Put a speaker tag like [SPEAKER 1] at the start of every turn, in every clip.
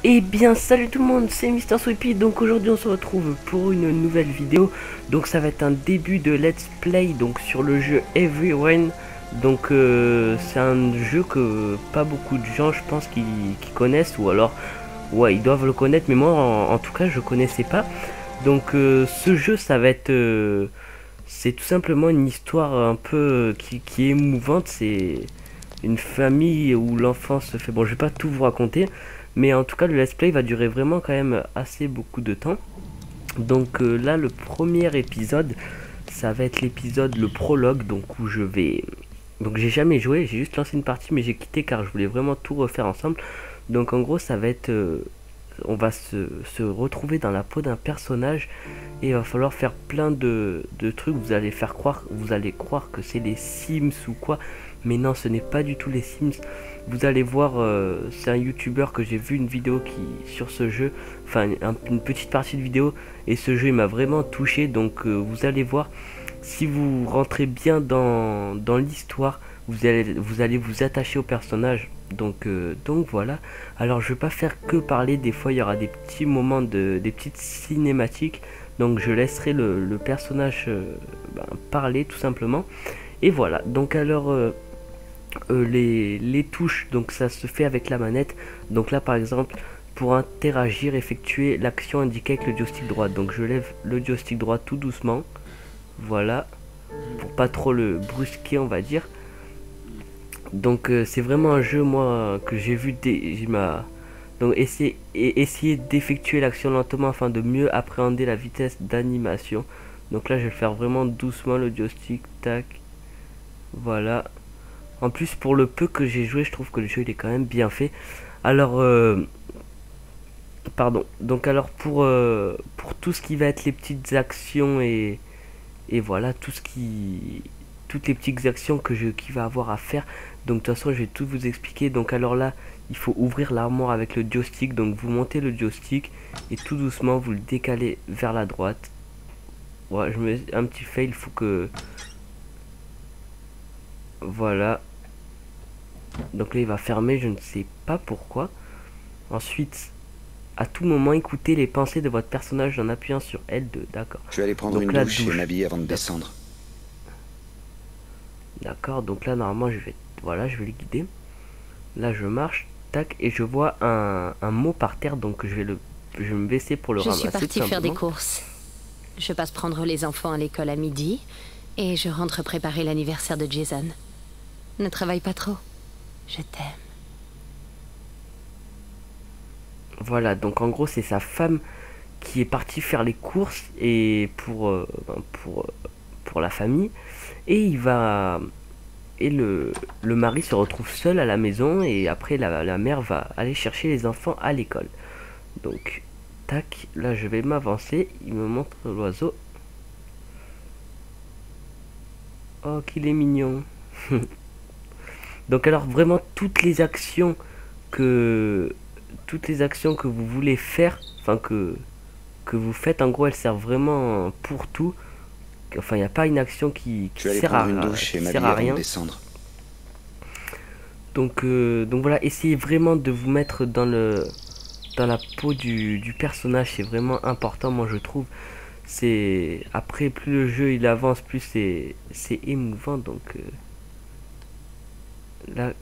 [SPEAKER 1] Eh bien salut tout le monde, c'est Mister Sweepy. Donc aujourd'hui on se retrouve pour une nouvelle vidéo. Donc ça va être un début de let's play donc sur le jeu Heavy Rain. Donc c'est un jeu que pas beaucoup de gens je pense qui connaissent, ou alors ouais ils doivent le connaître, mais moi en tout cas je connaissais pas. Donc ce jeu ça va être c'est tout simplement une histoire un peu qui est émouvante. C'est une famille où l'enfant se fait... Bon, je vais pas tout vous raconter, mais en tout cas, le let's play va durer vraiment quand même assez beaucoup de temps. Donc là, le premier épisode, ça va être l'épisode, le prologue, donc où je vais... Donc j'ai jamais joué, j'ai juste lancé une partie, mais j'ai quitté car je voulais vraiment tout refaire ensemble. Donc en gros, ça va être... on va se retrouver dans la peau d'un personnage et il va falloir faire plein de trucs. Vous allez croire que c'est les Sims ou quoi, mais non, ce n'est pas du tout les Sims. Vous allez voir, c'est un youtubeur que j'ai vu une vidéo sur ce jeu, enfin une petite partie de vidéo, et ce jeu il m'a vraiment touché. Donc vous allez voir, si vous rentrez bien dans l'histoire, vous allez vous attacher au personnage. Donc voilà. Alors je vais pas faire que parler, des fois il y aura des petits moments des petites cinématiques. Donc je laisserai le personnage parler tout simplement. Et voilà. Donc alors les touches, donc ça se fait avec la manette. Donc là par exemple, pour interagir, effectuer l'action indiquée avec le joystick droit. Donc je lève le joystick droit tout doucement. Voilà. Pour pas trop le brusquer on va dire. Donc c'est vraiment un jeu moi que j'ai vu donc essayer d'effectuer l'action lentement afin de mieux appréhender la vitesse d'animation. Donc là je vais le faire vraiment doucement, le joystick, tac. Voilà. En plus pour le peu que j'ai joué, je trouve que le jeu il est quand même bien fait. Alors pardon. Donc alors pour tout ce qui va être les petites actions et voilà toutes les petites actions qu'il va avoir à faire. Donc de toute façon je vais tout vous expliquer. Donc alors là il faut ouvrir l'armoire avec le joystick. Donc vous montez le joystick et tout doucement vous le décalez vers la droite. Ouais, je mets un petit fail, il faut que... Voilà. Donc là il va fermer, je ne sais pas pourquoi. Ensuite, à tout moment écoutez les pensées de votre personnage en appuyant sur L2. D'accord.
[SPEAKER 2] Je vais aller prendre une douche et m'habiller avant de descendre.
[SPEAKER 1] D'accord, donc là normalement je vais... Voilà, je vais le guider. Là je marche, tac, et je vois un mot par terre, donc je vais me baisser pour le ramasser.
[SPEAKER 3] Je suis partie faire des courses. Je passe prendre les enfants à l'école à midi et je rentre préparer l'anniversaire de Jason. Ne travaille pas trop. Je t'aime.
[SPEAKER 1] Voilà, donc en gros c'est sa femme qui est partie faire les courses et pour la famille, et il va... Et le mari se retrouve seul à la maison, et après la mère va aller chercher les enfants à l'école. Donc, tac, là je vais m'avancer, il me montre l'oiseau. Oh, qu'il est mignon. Donc alors vraiment toutes les actions que vous voulez faire, enfin que vous faites, en gros elles servent vraiment pour tout. Enfin, il n'y a pas une action qui sert à rien. Donc voilà, essayez vraiment de vous mettre dans la peau du personnage, c'est vraiment important, moi je trouve. C'est après, plus le jeu il avance, plus c'est émouvant. Donc là,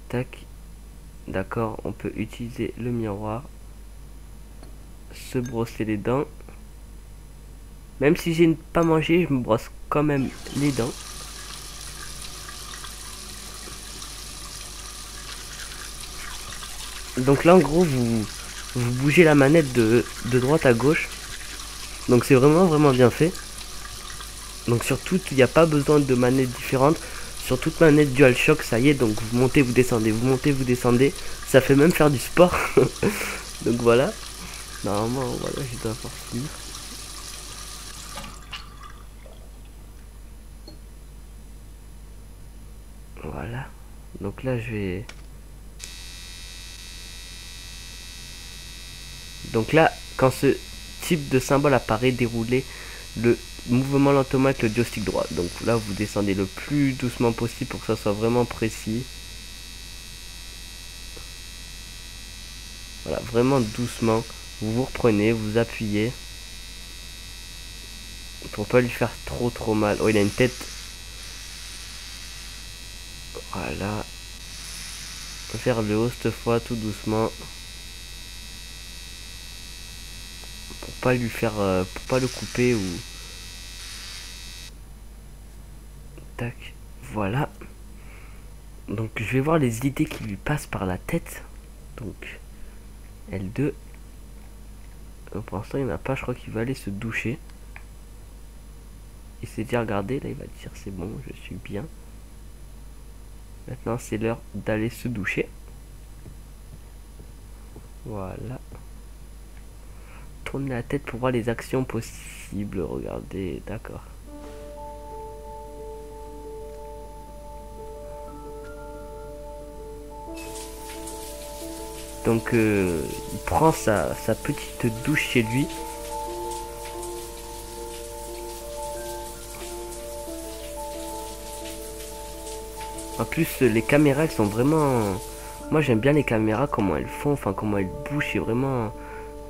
[SPEAKER 1] tac, d'accord, on peut utiliser le miroir, se brosser les dents. Même si j'ai pas mangé, je me brosse quand même les dents. Donc là en gros vous bougez la manette de droite à gauche. Donc c'est vraiment bien fait. Donc surtout il n'y a pas besoin de manettes différentes. Sur toute manette DualShock, ça y est, donc vous montez, vous descendez, vous montez, vous descendez. Ça fait même faire du sport. Donc voilà. Normalement voilà, je dois avoir fini. Voilà. Donc là je vais... Donc là, quand ce type de symbole apparaît, déroulez le mouvement lentement avec le joystick droit. Donc là, vous descendez le plus doucement possible pour que ça soit vraiment précis. Voilà, vraiment doucement. Vous vous reprenez, vous appuyez. Pour pas lui faire trop mal. Oh, il a une tête. Voilà. Vers le haut cette fois, tout doucement. Pour pas lui faire... pour pas le couper ou... Tac. Voilà. Donc je vais voir les idées qui lui passent par la tête. Donc L2. Donc, pour l'instant il n'y en a pas, je crois qu'il va aller se doucher. Il s'est déjà regardé, là il va dire c'est bon, je suis bien. Maintenant c'est l'heure d'aller se doucher. Voilà. Tourner la tête pour voir les actions possibles. Regardez, d'accord. Donc il prend sa petite douche chez lui. En plus les caméras elles sont vraiment... Moi j'aime bien les caméras, comment elles font, enfin comment elles bougent, c'est vraiment...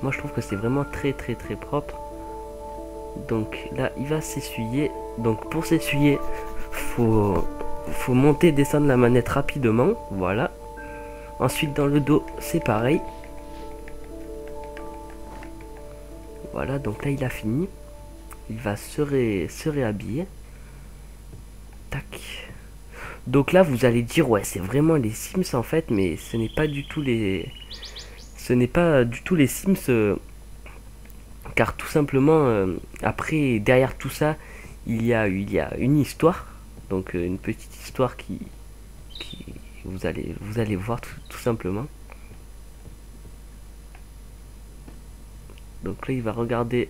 [SPEAKER 1] Moi je trouve que c'est vraiment très propre. Donc là il va s'essuyer. Donc pour s'essuyer, faut monter et descendre la manette rapidement. Voilà. Ensuite dans le dos c'est pareil. Voilà, donc là il a fini. Il va se réhabiller. Tac. Donc là vous allez dire ouais c'est vraiment les Sims en fait, mais ce n'est pas du tout les... Ce n'est pas du tout les Sims, car tout simplement après derrière tout ça il y a une histoire, donc une petite histoire qui vous allez voir tout simplement. Donc là il va regarder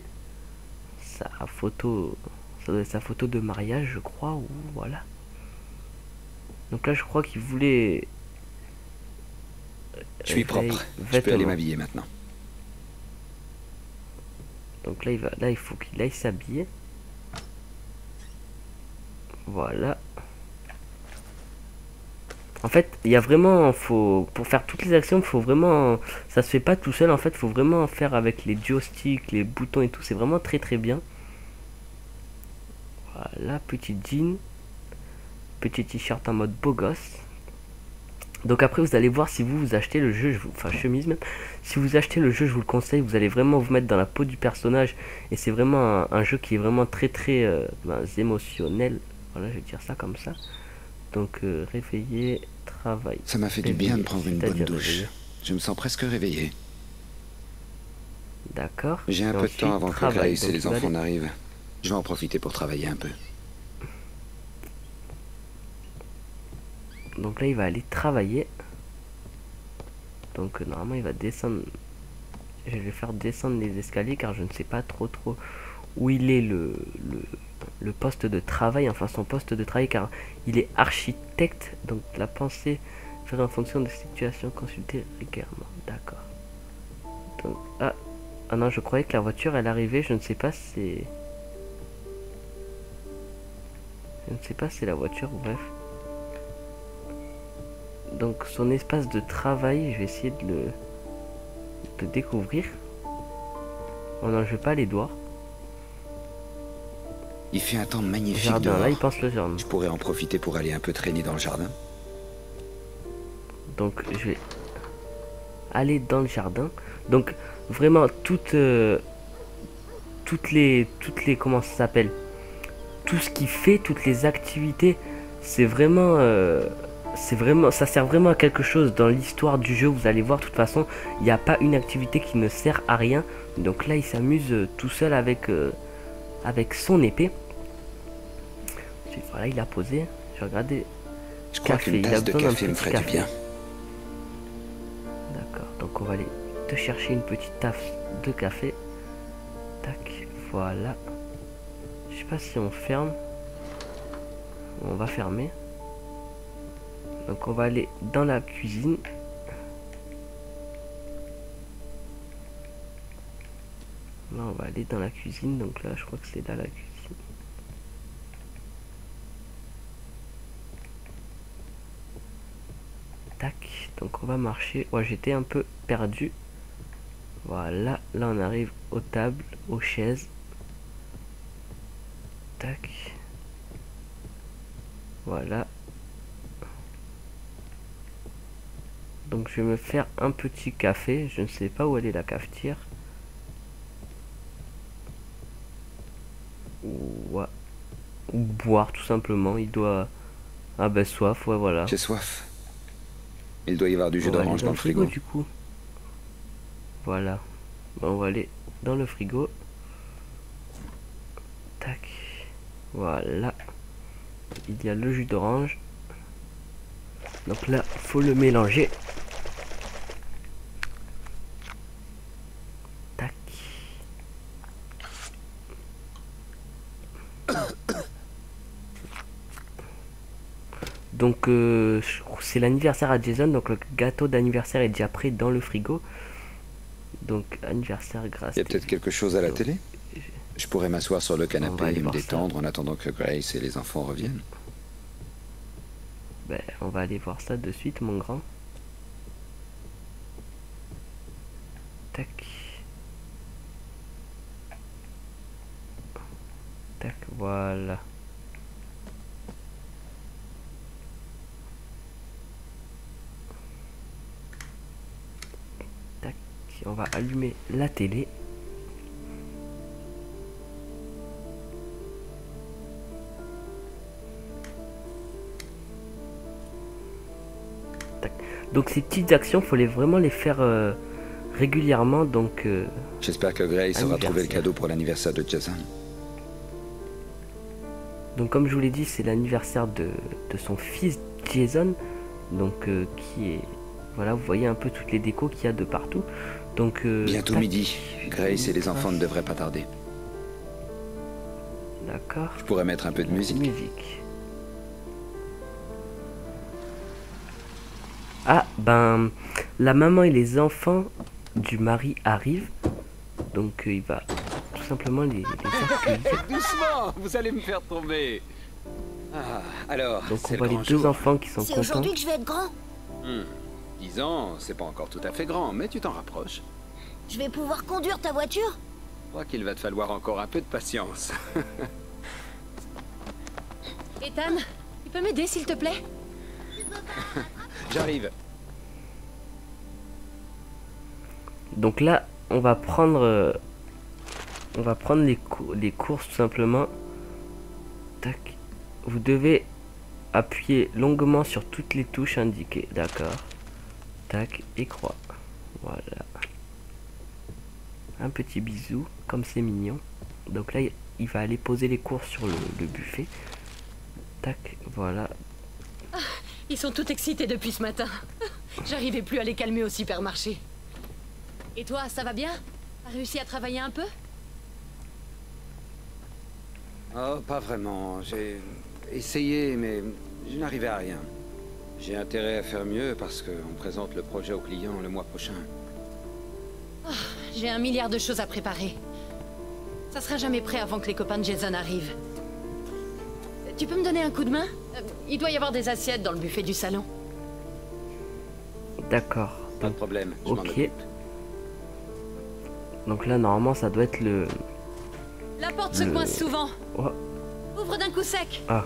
[SPEAKER 1] sa photo, ça doit être sa photo de mariage je crois, ou voilà. Donc là je crois qu'il voulait...
[SPEAKER 2] Je suis propre, je peux aller m'habiller maintenant.
[SPEAKER 1] Donc là il faut qu'il aille s'habiller. Voilà. En fait, il y a vraiment, pour faire toutes les actions, faut vraiment, ça se fait pas tout seul en fait, faut vraiment faire avec les joysticks, les boutons et tout, c'est vraiment très bien. Voilà, petit jean, petit t-shirt en mode beau gosse. Donc après vous allez voir si vous achetez le jeu, enfin chemise même, si vous achetez le jeu je vous le conseille, vous allez vraiment vous mettre dans la peau du personnage et c'est vraiment un jeu qui est vraiment très émotionnel. Voilà, je vais dire ça comme ça. Donc réveiller, travail.
[SPEAKER 2] Ça m'a fait du bien de prendre une bonne douche. Réveiller. Je me sens presque réveillé.
[SPEAKER 1] D'accord.
[SPEAKER 2] J'ai un peu de temps avant que Grace et les enfants n'arrivent. Je vais en profiter pour travailler un peu.
[SPEAKER 1] Donc là il va aller travailler. Donc normalement il va descendre. Je vais faire descendre les escaliers car je ne sais pas trop où il est le poste de travail, enfin son poste de travail, car il est architecte. Donc la pensée faire en fonction des situations, consulter régulièrement. D'accord. Donc ah non, je croyais que la voiture elle arrivait, je ne sais pas si c'est la voiture, bref. Donc son espace de travail, je vais essayer de le découvrir. Oh non, je vais pas aller dehors.
[SPEAKER 2] Il fait un temps magnifique
[SPEAKER 1] jardin,
[SPEAKER 2] dehors.
[SPEAKER 1] là il pense le jardin.
[SPEAKER 2] Je pourrais en profiter pour aller un peu traîner dans le jardin.
[SPEAKER 1] Donc je vais aller dans le jardin. Donc vraiment toutes les comment ça s'appelle, tout ce qui fait, toutes les activités, c'est vraiment ça sert vraiment à quelque chose dans l'histoire du jeu. Vous allez voir, de toute façon il n'y a pas une activité qui ne sert à rien. Donc là il s'amuse tout seul avec son épée. Voilà, il a posé. Je vais regarder.
[SPEAKER 2] Je crois qu'une tasse de café me ferait du bien.
[SPEAKER 1] D'accord, donc on va aller te chercher une petite tasse de café. Tac, voilà. Je sais pas si on ferme. On va fermer. Donc on va aller dans la cuisine. Là on va aller dans la cuisine. Donc là je crois que c'est là la cuisine. Tac, donc on va marcher. Ouais, j'étais un peu perdu. Voilà, là on arrive aux tables, aux chaises. Tac. Voilà. Donc je vais me faire un petit café. Je ne sais pas où elle est la cafetière. Ou boire tout simplement. Il doit... Ah ben soif, ouais voilà.
[SPEAKER 2] J'ai soif. Il doit y avoir du jus
[SPEAKER 1] On va aller
[SPEAKER 2] d'orange dans le frigo.
[SPEAKER 1] du coup. Voilà. On va aller dans le frigo. Tac. Voilà. Il y a le jus d'orange. Donc là, faut le mélanger. Tac. Donc c'est l'anniversaire à Jason, donc le gâteau d'anniversaire est déjà prêt dans le frigo. Donc anniversaire grâce.
[SPEAKER 2] Il y a peut-être quelque chose à la télé? Je pourrais m'asseoir sur le canapé et me détendre en attendant que Grace et les enfants reviennent.
[SPEAKER 1] Ben, on va aller voir ça de suite, mon grand. Tac. Tac, voilà. Tac, on va allumer la télé. Tac. Donc ces petites actions, faut vraiment les faire régulièrement. Donc
[SPEAKER 2] j'espère que Grace aura trouvé le cadeau pour l'anniversaire de Jason.
[SPEAKER 1] Donc comme je vous l'ai dit, c'est l'anniversaire de son fils Jason. Donc qui est... Voilà, vous voyez un peu toutes les décos qu'il y a de partout. Donc
[SPEAKER 2] bientôt midi. Grace et les enfants ne devraient pas tarder.
[SPEAKER 1] D'accord.
[SPEAKER 2] Je pourrais mettre un peu de musique.
[SPEAKER 1] Ah, ben, la maman et les enfants du mari arrivent. Donc il va tout simplement les accueillir.
[SPEAKER 2] Doucement, vous allez me faire tomber. Ah, alors,
[SPEAKER 1] donc on voit les deux enfants qui sont contents.
[SPEAKER 4] C'est aujourd'hui que je vais être grand.
[SPEAKER 2] 10 ans, c'est pas encore tout à fait grand, mais tu t'en rapproches.
[SPEAKER 4] Je vais pouvoir conduire ta voiture?
[SPEAKER 2] Je crois qu'il va te falloir encore un peu de patience.
[SPEAKER 3] Ethan, tu peux m'aider s'il te plaît?
[SPEAKER 2] J'arrive.
[SPEAKER 1] Donc là, on va prendre les courses tout simplement. Tac. Vous devez appuyer longuement sur toutes les touches indiquées. D'accord. Tac et croix. Voilà. Un petit bisou, comme c'est mignon. Donc là, il va aller poser les courses sur le buffet. Tac, voilà.
[SPEAKER 3] Ils sont tout excités depuis ce matin. J'arrivais plus à les calmer au supermarché. Et toi, ça va bien? T'as réussi à travailler un peu?
[SPEAKER 2] Oh, pas vraiment. J'ai essayé, mais je n'arrivais à rien. J'ai intérêt à faire mieux parce qu'on présente le projet aux clients le mois prochain.
[SPEAKER 3] Oh, j'ai 1 milliard de choses à préparer. Ça sera jamais prêt avant que les copains de Jason arrivent. Tu peux me donner un coup de main? Il doit y avoir des assiettes dans le buffet du salon.
[SPEAKER 1] D'accord.
[SPEAKER 2] Pas de problème, je m'en occupe.
[SPEAKER 1] Donc là, normalement, ça doit être le...
[SPEAKER 3] La porte se coince souvent.
[SPEAKER 1] Oh.
[SPEAKER 3] Ouvre d'un coup sec.
[SPEAKER 1] Ah.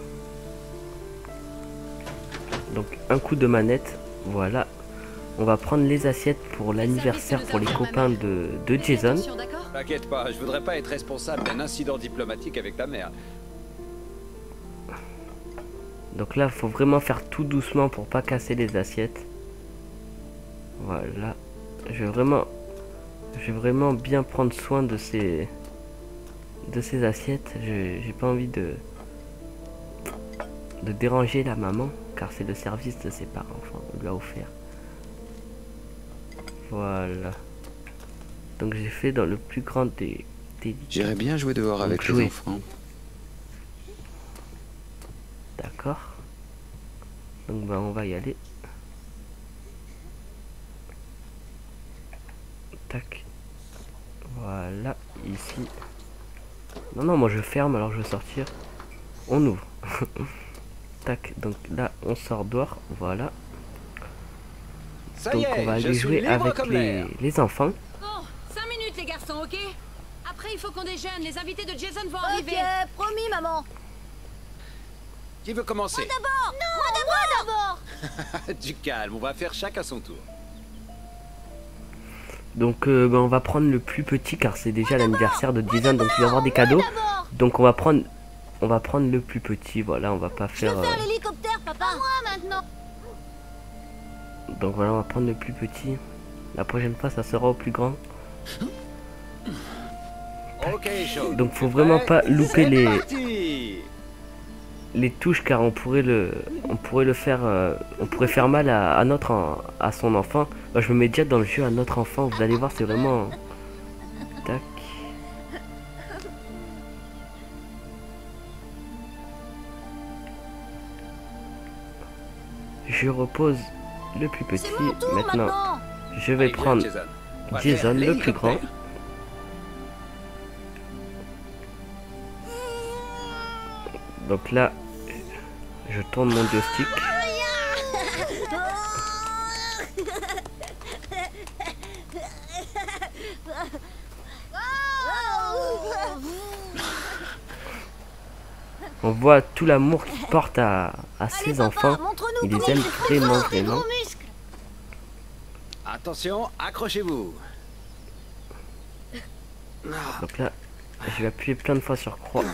[SPEAKER 1] Donc un coup de manette. Voilà. On va prendre les assiettes pour l'anniversaire pour les copains de Jason.
[SPEAKER 2] T'inquiète pas, je voudrais pas être responsable d'un incident diplomatique avec ta mère.
[SPEAKER 1] Donc là, faut vraiment faire tout doucement pour pas casser les assiettes. Voilà. Je vais vraiment bien prendre soin de ces assiettes. J'ai pas envie de déranger la maman, car c'est le service de ses parents. Enfin, on lui a offert. Voilà. Donc j'ai fait dans le plus grand des
[SPEAKER 2] J'irais bien jouer dehors avec les enfants.
[SPEAKER 1] D'accord. Donc bah on va y aller. Tac. Voilà, ici. Non, moi je ferme, alors je vais sortir. On ouvre. Tac, donc là on sort dehors, voilà. Donc on va aller jouer avec les enfants.
[SPEAKER 3] Bon, ça garçons, ok? Après, il faut qu'on déjeune. Les invités de Jason vont
[SPEAKER 4] Ok,
[SPEAKER 3] arriver.
[SPEAKER 4] promis, maman.
[SPEAKER 2] Qui veut commencer?
[SPEAKER 4] D'abord. Non, moi d'abord.
[SPEAKER 2] Du calme, on va faire chacun son tour.
[SPEAKER 1] Donc on va prendre le plus petit car c'est déjà l'anniversaire de Jason, donc il va avoir des cadeaux.
[SPEAKER 4] D'abord.
[SPEAKER 1] Donc on va prendre le plus petit, voilà, on va pas
[SPEAKER 4] Je
[SPEAKER 1] faire...
[SPEAKER 4] veux faire l'hélicoptère, papa. Moi maintenant.
[SPEAKER 1] Donc voilà, on va prendre le plus petit. La prochaine fois, ça sera au plus grand.
[SPEAKER 2] Ok, Sean.
[SPEAKER 1] Donc faut vraiment pas louper
[SPEAKER 2] Parti.
[SPEAKER 1] les touches car on pourrait faire mal à son enfant. Moi, je me mets déjà dans le jeu à notre enfant, vous allez voir, c'est vraiment... Tac. Je repose le plus petit.
[SPEAKER 4] C'est mon tour
[SPEAKER 1] Maintenant,
[SPEAKER 4] maintenant.
[SPEAKER 1] je vais
[SPEAKER 2] Allez, viens,
[SPEAKER 1] prendre
[SPEAKER 2] Jason. On va
[SPEAKER 1] Jason,
[SPEAKER 2] faire
[SPEAKER 1] le plus grand.
[SPEAKER 2] l'hélicoptère.
[SPEAKER 1] Donc là, je tourne mon joystick. On voit tout l'amour qu'il porte à ses enfants. Il les aime vraiment, vraiment.
[SPEAKER 2] Attention, accrochez-vous.
[SPEAKER 1] Donc là, je vais appuyer plein de fois sur croix.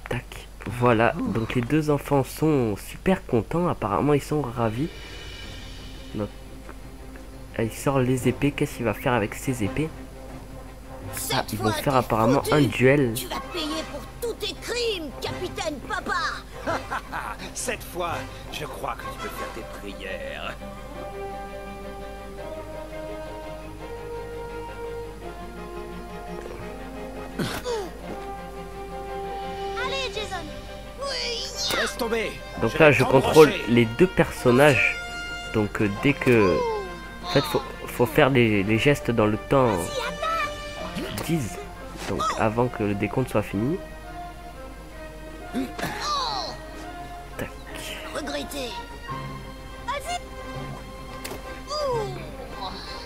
[SPEAKER 1] Tac. Voilà, donc les deux enfants sont super contents. Apparemment, ils sont ravis. Donc, il sort les épées. Qu'est-ce qu'il va faire avec ces épées? Ah, ils vont faire apparemment un duel.
[SPEAKER 4] Tu vas payer pour tous tes crimes, capitaine papa.
[SPEAKER 2] Cette fois, je crois que tu peux faire tes prières.
[SPEAKER 4] Allez, Jason. Oui.
[SPEAKER 2] Laisse tomber.
[SPEAKER 1] Donc là, je contrôle
[SPEAKER 2] t'embrancher.
[SPEAKER 1] les deux personnages. Donc dès que... En fait, faut faire les gestes dans le temps qu'ils disent. Donc avant que le décompte soit fini. Tac.
[SPEAKER 4] Regretter. Vas-y.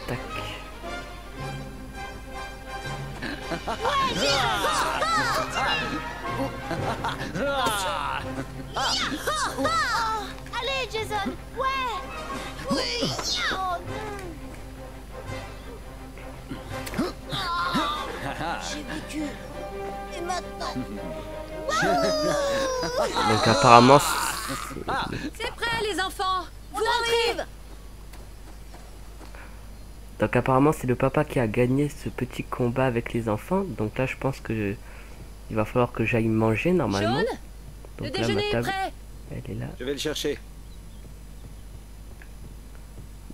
[SPEAKER 1] Tac.
[SPEAKER 4] Allez, Jason. Ouais. Oui. Oh non. J'ai vécu. Et maintenant.
[SPEAKER 1] Donc apparemment...
[SPEAKER 3] C'est prêt, les enfants. Vous rentrez.
[SPEAKER 1] Donc apparemment c'est le papa qui a gagné ce petit combat avec les enfants. Donc là je pense que il va falloir que j'aille manger normalement.
[SPEAKER 3] Sean, le
[SPEAKER 1] Donc là ma
[SPEAKER 3] déjeuner est
[SPEAKER 1] table,
[SPEAKER 3] prêt.
[SPEAKER 1] elle est là.
[SPEAKER 2] Je vais le chercher.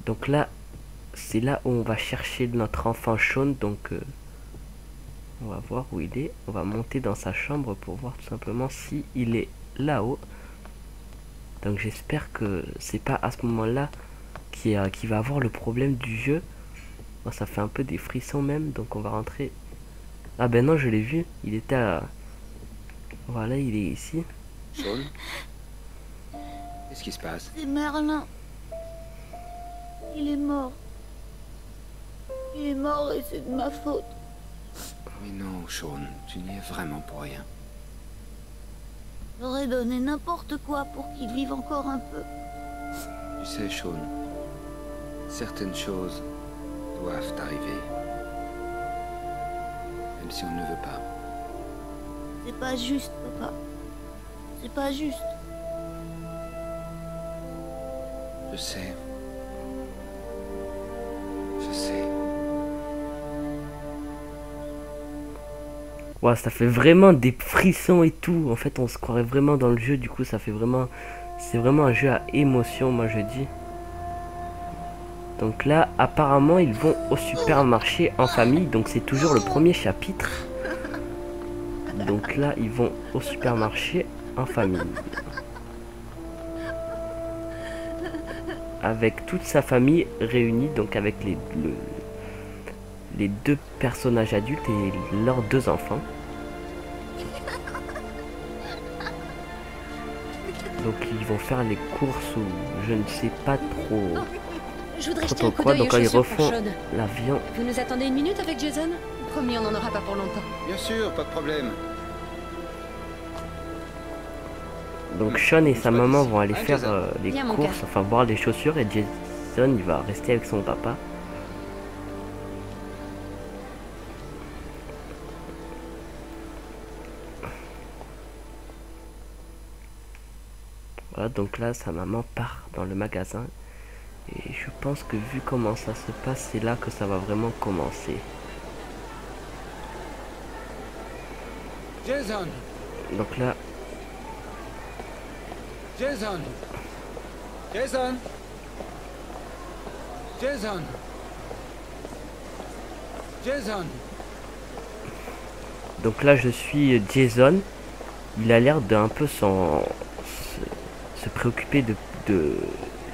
[SPEAKER 1] Donc là c'est là où on va chercher notre enfant Sean. Donc on va voir où il est. On va monter dans sa chambre pour voir tout simplement si il est là-haut. Donc j'espère que c'est pas à ce moment-là qui va avoir le problème du jeu. Oh, ça fait un peu des frissons même, donc on va rentrer. Ah ben non, je l'ai vu, il était à... Voilà, il est ici.
[SPEAKER 2] Sean? Qu'est-ce qui se passe?
[SPEAKER 4] C'est Merlin. Il est mort. Il est mort et c'est de ma faute.
[SPEAKER 2] Mais non, Sean, tu n'y es vraiment pour rien.
[SPEAKER 4] J'aurais donné n'importe quoi pour qu'il vive encore un peu.
[SPEAKER 2] Tu sais, Sean, certaines choses doivent arriver. Même si on ne veut pas.
[SPEAKER 4] C'est pas juste, papa. C'est pas juste.
[SPEAKER 2] Je sais. Je sais.
[SPEAKER 1] Ouais, ça fait vraiment des frissons et tout. En fait, on se croirait vraiment dans le jeu. Du coup, ça fait vraiment... C'est vraiment un jeu à émotion, moi je dis. Donc là, apparemment, ils vont au supermarché en famille. Donc c'est toujours le premier chapitre. Donc là, ils vont au supermarché en famille. Avec toute sa famille réunie. Donc avec les deux personnages adultes et leurs deux enfants. Donc ils vont faire les courses ou je ne sais pas trop.
[SPEAKER 3] Je voudrais
[SPEAKER 1] Trop
[SPEAKER 3] jeter un coup
[SPEAKER 1] quoi,
[SPEAKER 3] d'œil aux
[SPEAKER 1] donc là, ils
[SPEAKER 3] chaussures pour
[SPEAKER 1] refont
[SPEAKER 3] Sean.
[SPEAKER 1] l'avion.
[SPEAKER 3] Vous nous attendez une minute avec Jason? Promis, on n'en aura pas pour longtemps.
[SPEAKER 2] Bien sûr, pas de problème.
[SPEAKER 1] Donc Sean et sa maman vont aller
[SPEAKER 2] Ah,
[SPEAKER 1] faire
[SPEAKER 2] Jason.
[SPEAKER 1] les
[SPEAKER 3] Viens, mon
[SPEAKER 1] courses,
[SPEAKER 3] gars.
[SPEAKER 1] enfin voir les chaussures et Jason il va rester avec son papa. Voilà, donc là sa maman part dans le magasin et je pense que vu comment ça se passe, c'est là que ça va vraiment commencer.
[SPEAKER 2] Jason!
[SPEAKER 1] Donc là,
[SPEAKER 2] Jason! Jason! Jason! Jason!
[SPEAKER 1] donc là je suis Jason. Il a l'air d'un peu se préoccuper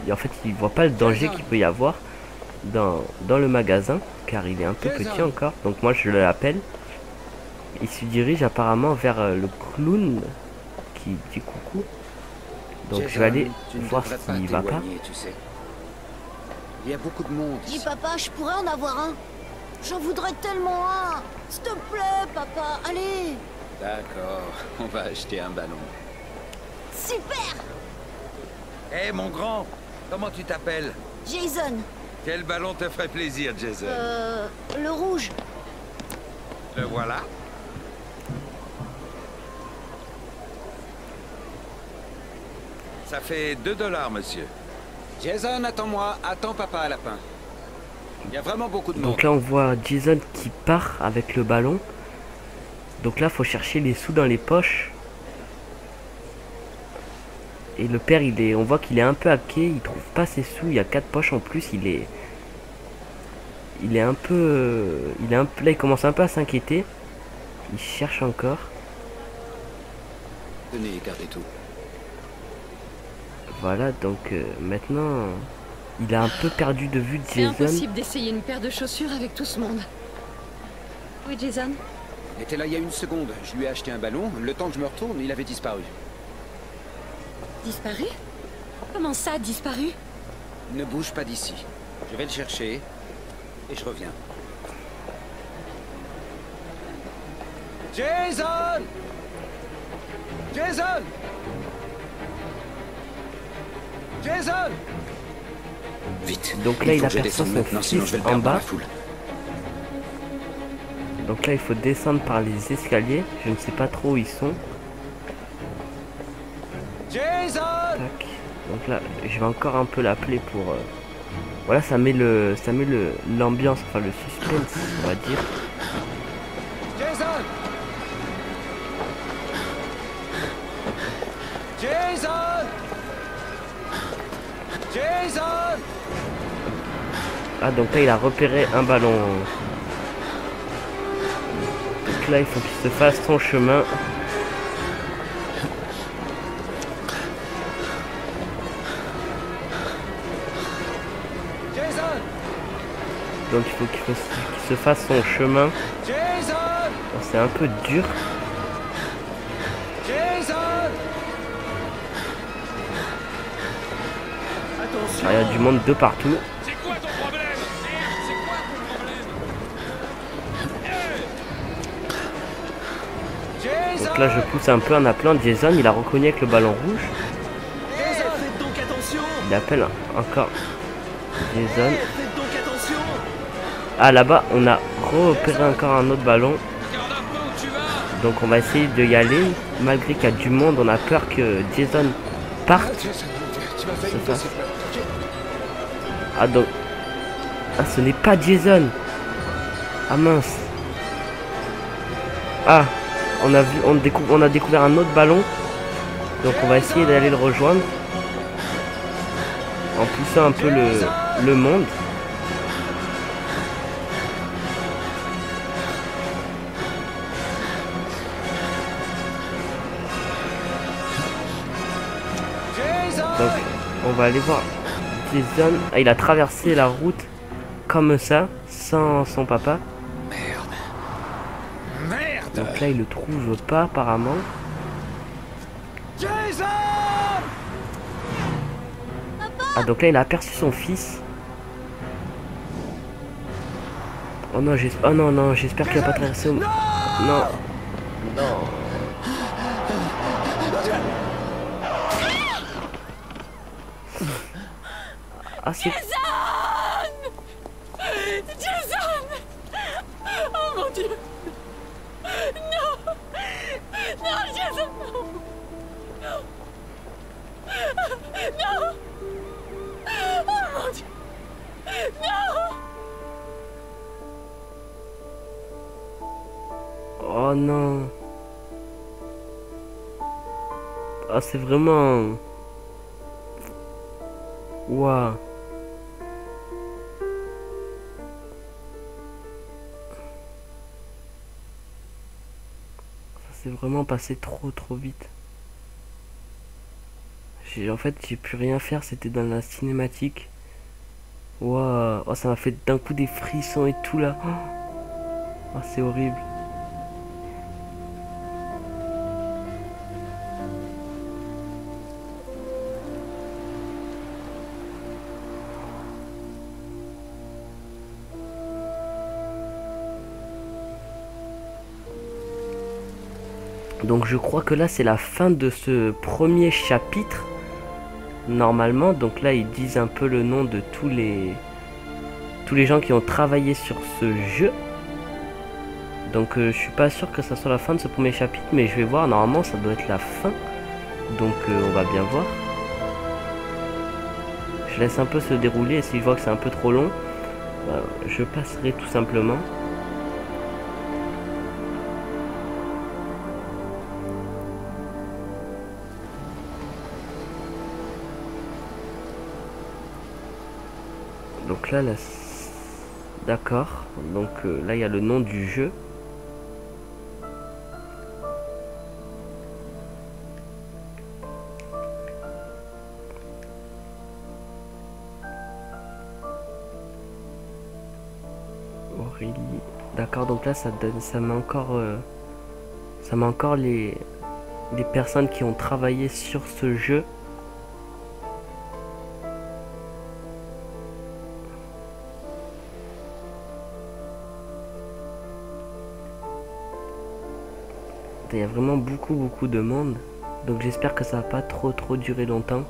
[SPEAKER 1] et en fait il voit pas le danger qu'il peut y avoir dans le magasin car il est un peu petit encore. Donc moi je l'appelle. Il se dirige apparemment vers le clown qui dit coucou. Donc je vais aller voir s'il va pas.
[SPEAKER 2] Tu sais. Il y a beaucoup de monde.
[SPEAKER 4] Dis papa, je pourrais en avoir un. J'en voudrais tellement un. S'il te plaît, papa, allez.
[SPEAKER 2] D'accord, on va acheter un ballon.
[SPEAKER 4] Super.
[SPEAKER 5] Hé mon grand, comment tu t'appelles?
[SPEAKER 4] Jason,
[SPEAKER 5] Quel ballon te ferait plaisir, Jason?
[SPEAKER 4] le rouge.
[SPEAKER 5] Le voilà. Ça fait 2 $, monsieur.
[SPEAKER 2] Jason, attends-moi. Attends papa à lapin. Il y a vraiment beaucoup de monde.
[SPEAKER 1] Donc là on voit Jason qui part avec le ballon. Donc là faut chercher les sous dans les poches. Et le père on voit qu'il est un peu hacké, il trouve pas ses sous, il y a 4 poches en plus, il est un peu là il commence un peu à s'inquiéter. Il cherche encore.
[SPEAKER 2] Tenez, gardez tout.
[SPEAKER 1] Voilà, donc maintenant il a un peu perdu de vue
[SPEAKER 3] C'est
[SPEAKER 1] Jason.
[SPEAKER 3] impossible d'essayer une paire de chaussures avec tout ce monde. Oui, Jason?
[SPEAKER 2] Il était là il y a une seconde. Je lui ai acheté un ballon. Le temps que je me retourne, il avait disparu.
[SPEAKER 3] Disparu? Comment ça, disparu?
[SPEAKER 2] Ne bouge pas d'ici. Je vais le chercher et je reviens. Jason! Jason! Jason! Vite.
[SPEAKER 1] Donc là il
[SPEAKER 2] faut que je
[SPEAKER 1] aperçoit
[SPEAKER 2] descende
[SPEAKER 1] son
[SPEAKER 2] maintenant, sinon je vais
[SPEAKER 1] fils
[SPEAKER 2] le
[SPEAKER 1] en
[SPEAKER 2] perdre dans
[SPEAKER 1] bas.
[SPEAKER 2] la foule.
[SPEAKER 1] Donc là il faut descendre par les escaliers. Je ne sais pas trop où ils sont.
[SPEAKER 2] Jason!
[SPEAKER 1] Tac. Donc là je vais encore un peu l'appeler pour voilà, ça met l'ambiance, enfin le suspense on va dire.
[SPEAKER 2] Jason! Jason! Jason!
[SPEAKER 1] Ah donc là il a repéré un ballon. Donc là il faut qu'il se fasse son chemin.
[SPEAKER 2] Jason!
[SPEAKER 1] Donc il faut qu'il se fasse son chemin.
[SPEAKER 2] Jason!
[SPEAKER 1] Bon, c'est un peu dur.
[SPEAKER 2] Jason!
[SPEAKER 1] Ah, il y a du monde de partout.
[SPEAKER 5] C'est quoi ton problème? C'est quoi ton problème?
[SPEAKER 2] Jason!
[SPEAKER 1] Donc là je pousse un peu en appelant Jason, il a reconnu avec le ballon rouge.
[SPEAKER 6] Faites donc attention!
[SPEAKER 1] Il appelle encore Jason.
[SPEAKER 6] Faites donc attention!
[SPEAKER 1] Ah là-bas on a repéré encore un autre ballon.
[SPEAKER 5] Regarde un peu où tu vas.
[SPEAKER 1] Donc on va essayer de y aller. Malgré qu'il y a du monde, on a peur que Jason parte.
[SPEAKER 2] Jason, tu m'as fait
[SPEAKER 1] C'est
[SPEAKER 2] une
[SPEAKER 1] ça.
[SPEAKER 2] petite peur.
[SPEAKER 1] Ah donc... Ah ce n'est pas Jason. Ah mince. Ah on a découvert un autre ballon. Donc on va essayer d'aller le rejoindre. En poussant un peu le monde. Donc on va aller voir Jason. Ah, il a traversé la route comme ça, sans son papa.
[SPEAKER 5] Merde.
[SPEAKER 1] Donc là il le trouve pas apparemment.
[SPEAKER 2] Jason!
[SPEAKER 1] Ah, donc là, il a aperçu son fils. Oh non, j'espère... Oh non, non, j'espère qu'il va pas traverser... Non. Non. Ah, c'est...
[SPEAKER 3] Jason! Oh mon Dieu! Non! Non, Jason! Non! Non! Oh mon Dieu! Non!
[SPEAKER 1] Oh non. Ah, c'est vraiment... Waouh. C'est vraiment passé trop vite. En fait, j'ai pu rien faire, c'était dans la cinématique. Waouh, oh, ça m'a fait d'un coup des frissons et tout là. Oh, c'est horrible. Donc je crois que là c'est la fin de ce premier chapitre. Normalement, donc là ils disent un peu le nom de tous les gens qui ont travaillé sur ce jeu. Donc je suis pas sûr que ça soit la fin de ce premier chapitre, mais je vais voir, normalement ça doit être la fin. Donc on va bien voir. Je laisse un peu se dérouler et si je vois que c'est un peu trop long, je passerai tout simplement. Donc là, d'accord. Donc là, il y a le nom du jeu. Aurélie. D'accord, donc là, ça met encore les personnes qui ont travaillé sur ce jeu. Il y a vraiment beaucoup de monde. Donc j'espère que ça va pas trop durer longtemps.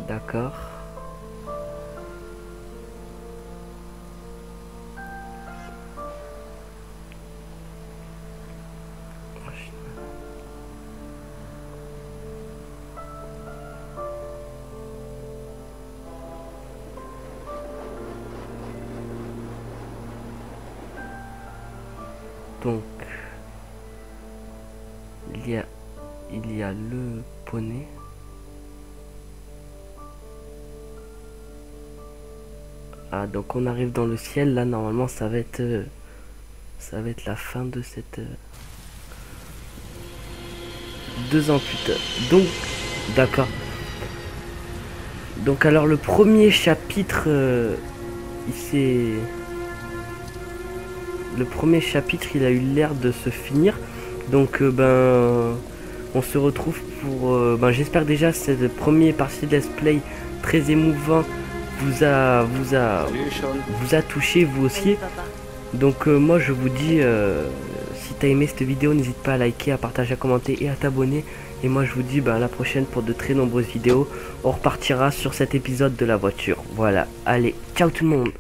[SPEAKER 1] D'accord. Donc, il y a le poney. Ah, donc on arrive dans le ciel. Là, normalement, ça va être la fin de cette... 2 ans plus tard. Donc, d'accord. Donc, alors, le premier chapitre, le premier chapitre, il a eu l'air de se finir. Donc, on se retrouve pour... j'espère déjà cette première partie de Let's Play très émouvant vous a touché vous aussi. Donc, moi, je vous dis, si t'as aimé cette vidéo, n'hésite pas à liker, à partager, à commenter et à t'abonner. Et moi, je vous dis à la prochaine pour de très nombreuses vidéos. On repartira sur cet épisode de la voiture. Voilà, allez, ciao tout le monde.